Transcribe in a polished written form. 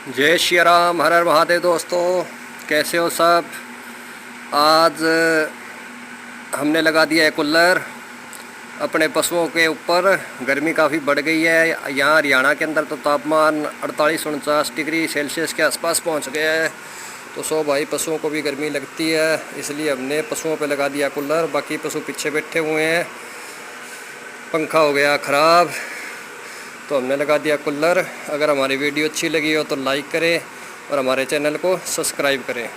जय श्री राम, हर हर महादेव। दोस्तों कैसे हो सब। आज हमने लगा दिया है कूलर अपने पशुओं के ऊपर। गर्मी काफ़ी बढ़ गई है यहाँ हरियाणा के अंदर, तो तापमान 48-49 डिग्री सेल्सियस के आसपास पहुँच गया है। तो सो भाई पशुओं को भी गर्मी लगती है, इसलिए हमने पशुओं पे लगा दिया कूलर। बाकी पशु पीछे बैठे हुए हैं, पंखा हो गया ख़राब, तो हमने लगा दिया कूलर। अगर हमारी वीडियो अच्छी लगी हो तो लाइक करें और हमारे चैनल को सब्सक्राइब करें।